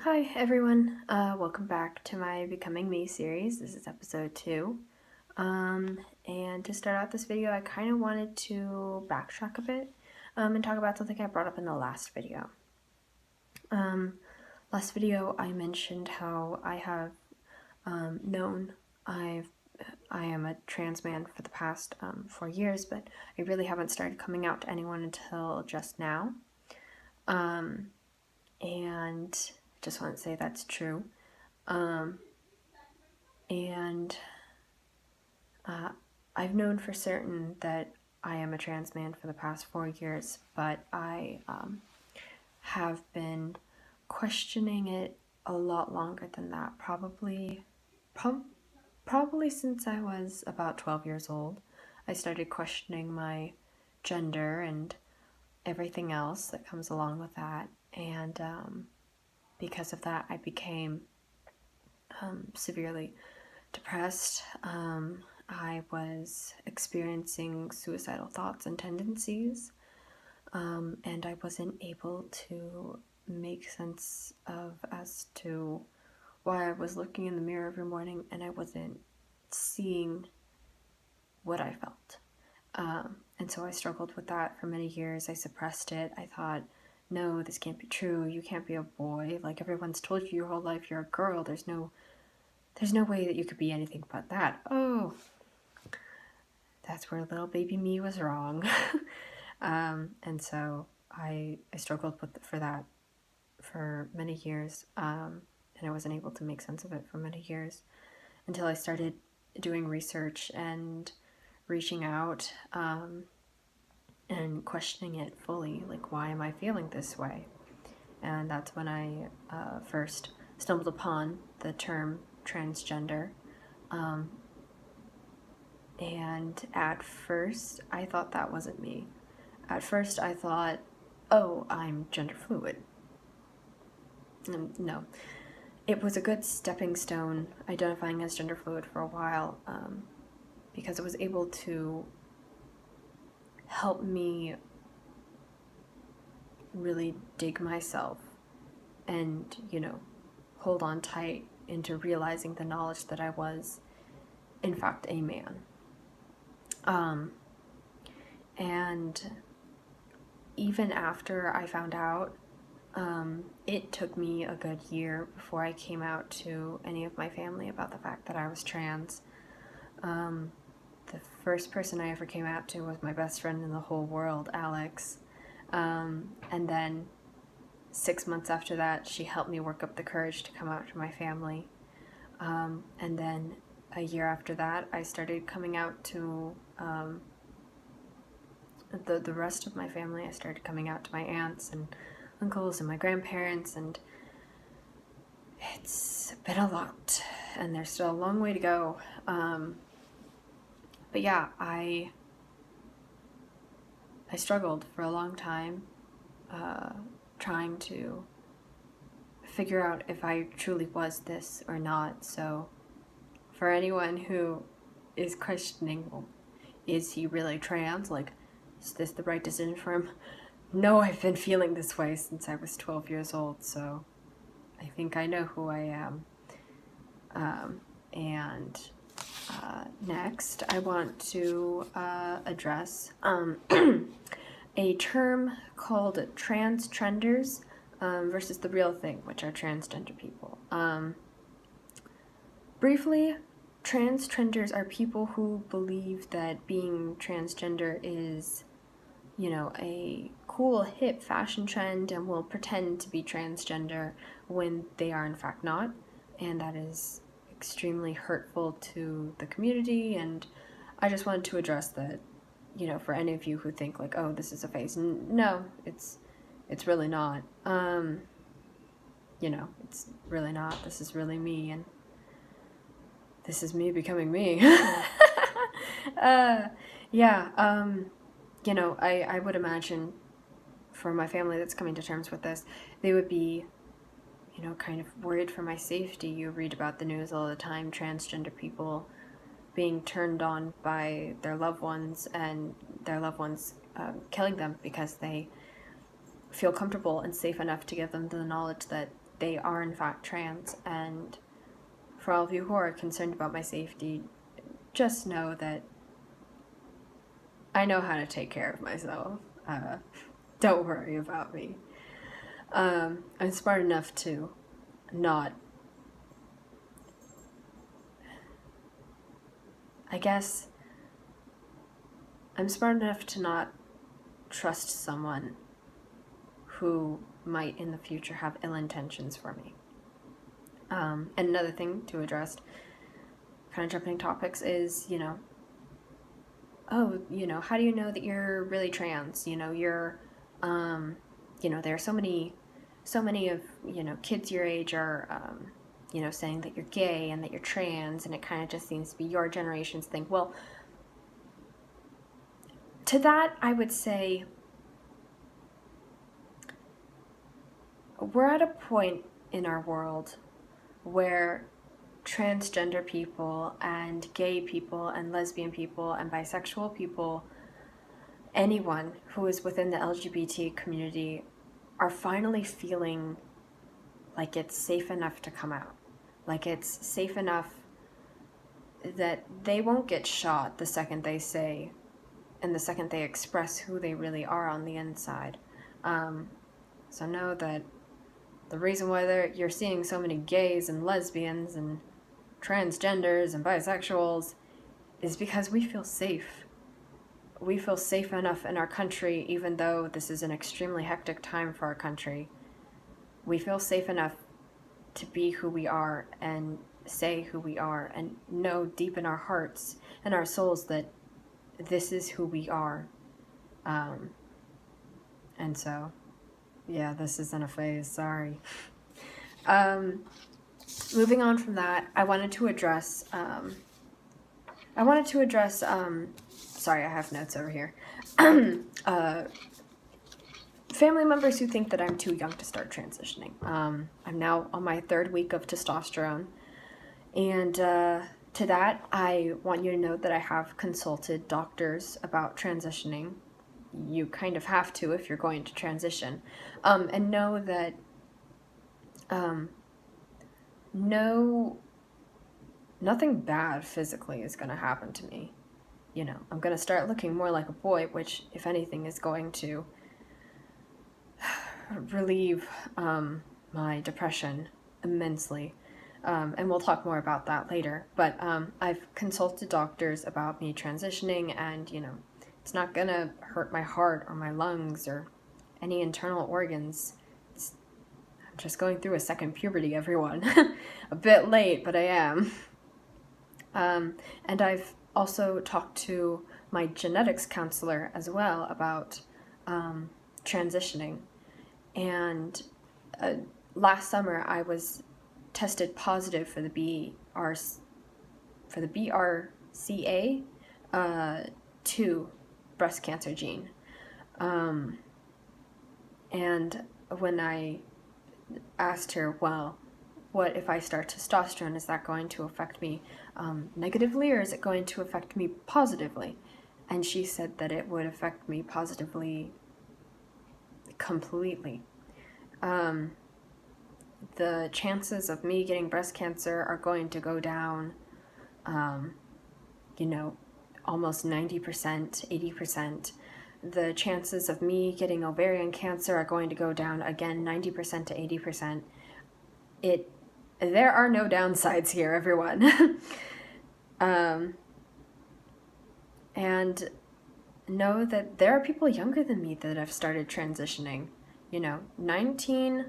Hi everyone, welcome back to my Becoming Me series. This is episode 2. And to start out this video, I kind of wanted to backtrack a bit and talk about something I brought up in the last video. Last video I mentioned how I have known I am a trans man for the past 4 years, but I really haven't started coming out to anyone until just now. And just want to say that's true. I've known for certain that I am a trans man for the past 4 years, but I have been questioning it a lot longer than that. Probably since I was about 12 years old. I started questioning my gender and everything else that comes along with that, and because of that I became severely depressed. I was experiencing suicidal thoughts and tendencies, and I wasn't able to make sense of as to why I was looking in the mirror every morning and I wasn't seeing what I felt. And so I struggled with that for many years. I suppressed it. I thought, no, this can't be true. You can't be a boy. Like, everyone's told you your whole life you're a girl. There's no way that you could be anything but that. Oh, that's where little baby me was wrong. And so I struggled for that for many years, and I wasn't able to make sense of it for many years until I started doing research and reaching out and questioning it fully, like, why am I feeling this way? And that's when I first stumbled upon the term transgender. And at first, I thought that wasn't me. At first, I thought, oh, I'm gender fluid. No. It was a good stepping stone identifying as gender fluid for a while, because it was able to help me really dig myself and, hold on tight into realizing the knowledge that I was, in fact, a man. And even after I found out, it took me a good year before I came out to any of my family about the fact that I was trans. The first person I ever came out to was my best friend in the whole world, Alex. And then 6 months after that, she helped me work up the courage to come out to my family. And then a year after that, I started coming out to the rest of my family. I started coming out to my aunts and uncles and my grandparents, and it's been a lot, and there's still a long way to go. But yeah, I struggled for a long time trying to figure out if I truly was this or not. So for anyone who is questioning, well, is he really trans? Like, is this the right decision for him? No, I've been feeling this way since I was 12 years old, so I think I know who I am. Next, I want to address a term called trans-trenders versus the real thing, which are transgender people. Briefly, trans-trenders are people who believe that being transgender is, a cool, hip fashion trend and will pretend to be transgender when they are in fact not, and that is extremely hurtful to the community. And I just wanted to address that, for any of you who think like, oh, this is a phase. No, it's really not. It's really not. This is really me, and this is me becoming me. I would imagine for my family that's coming to terms with this, they would be, kind of worried for my safety. You read about the news all the time, transgender people being turned on by their loved ones and their loved ones killing them because they feel comfortable and safe enough to give them the knowledge that they are in fact trans. And for all of you who are concerned about my safety, just know that I know how to take care of myself. Don't worry about me. I'm smart enough to not, I guess, I'm smart enough to not trust someone who might in the future have ill intentions for me. And another thing to address, kind of jumping topics, is, how do you know that you're really trans? You're, there are so many of, kids your age are, saying that you're gay and that you're trans, and it kind of just seems to be your generation's thing. Well, to that, I would say we're at a point in our world where transgender people and gay people and lesbian people and bisexual people, anyone who is within the LGBT community, are finally feeling like it's safe enough to come out. Like it's safe enough that they won't get shot the second they say and the second they express who they really are on the inside. So know that the reason why you're seeing so many gays and lesbians and transgenders and bisexuals is because we feel safe. We feel safe enough in our country, even though this is an extremely hectic time for our country. We feel safe enough to be who we are and say who we are and know deep in our hearts and our souls that this is who we are. And so, yeah, this isn't a phase, sorry. Moving on from that, I wanted to address, sorry, I have notes over here. Family members who think that I'm too young to start transitioning. I'm now on my 3rd week of testosterone. And to that, I want you to know that I have consulted doctors about transitioning. You kind of have to if you're going to transition. And know that nothing bad physically is going to happen to me. I'm going to start looking more like a boy, which, if anything, is going to relieve my depression immensely. And we'll talk more about that later. But I've consulted doctors about me transitioning, and, it's not going to hurt my heart or my lungs or any internal organs. I'm just going through a second puberty, everyone. A bit late, but I am. And I've also talked to my genetics counselor as well about transitioning. And last summer I was tested positive for the BRCA2 breast cancer gene. And when I asked her, well, what if I start testosterone? Is that going to affect me negatively, or is it going to affect me positively? And she said that it would affect me positively completely. The chances of me getting breast cancer are going to go down, almost 90%, 80%. The chances of me getting ovarian cancer are going to go down again 90% to 80%. There are no downsides here, everyone. And know that there are people younger than me that have started transitioning. 19,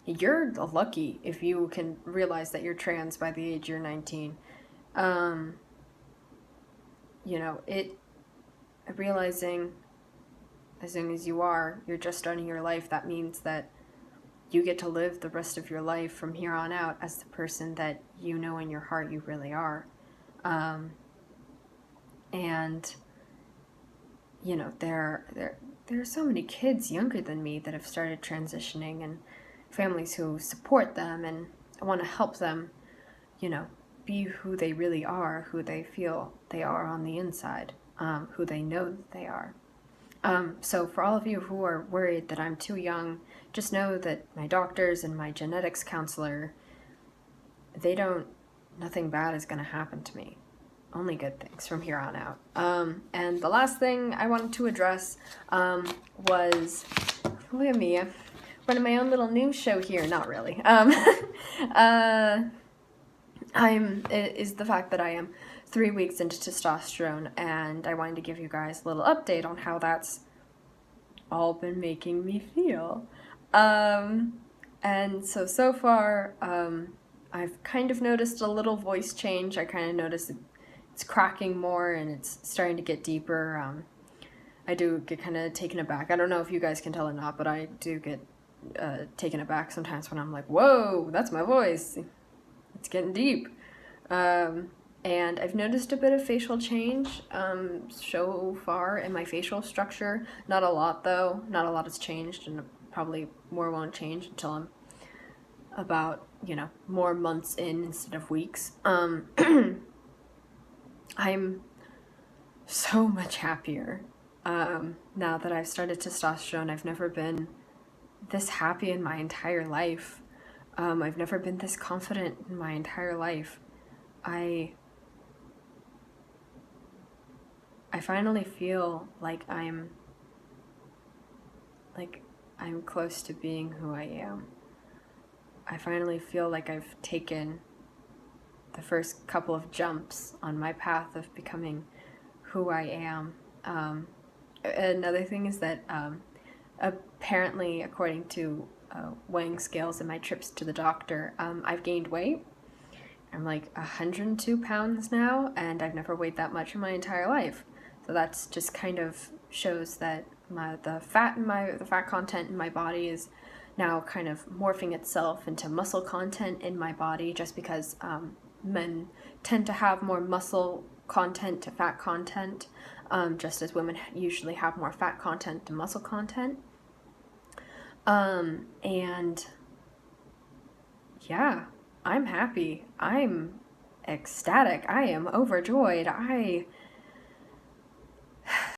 you're lucky if you can realize that you're trans by the age you're 19. Realizing as soon as you're just starting your life, that means that you get to live the rest of your life from here on out as the person that you know in your heart you really are. And there are so many kids younger than me that have started transitioning, and families who support them and want to help them, be who they really are, who they feel they are on the inside, who they know that they are. So for all of you who are worried that I'm too young just know that my doctors and my genetics counselor, nothing bad is going to happen to me. Only good things from here on out. And the last thing I wanted to address was, look at me, I'm running my own little news show here. Not really. Is the fact that I am 3 weeks into testosterone, and I wanted to give you guys a little update on how that's all been making me feel. And so far, I've kind of noticed a little voice change. I kind of noticed it's cracking more and it's starting to get deeper. I do get kind of taken aback. I don't know if you guys can tell or not, but I do get taken aback sometimes when I'm like, whoa, that's my voice. It's getting deep. And I've noticed a bit of facial change so far in my facial structure. Not a lot, though. Not a lot has changed, and probably more won't change until I'm about, more months in instead of weeks. I'm so much happier now that I've started testosterone. I've never been this happy in my entire life. I've never been this confident in my entire life. I finally feel like I'm close to being who I am. I finally feel like I've taken the first couple of jumps on my path of becoming who I am. Another thing is that apparently, according to weighing scales and my trips to the doctor, I've gained weight. I'm like 102 pounds now, and I've never weighed that much in my entire life. So that's just kind of shows that the fat content in my body is now kind of morphing itself into muscle content in my body, just because men tend to have more muscle content to fat content, just as women usually have more fat content to muscle content. And yeah, I'm happy. I'm ecstatic. I am overjoyed. I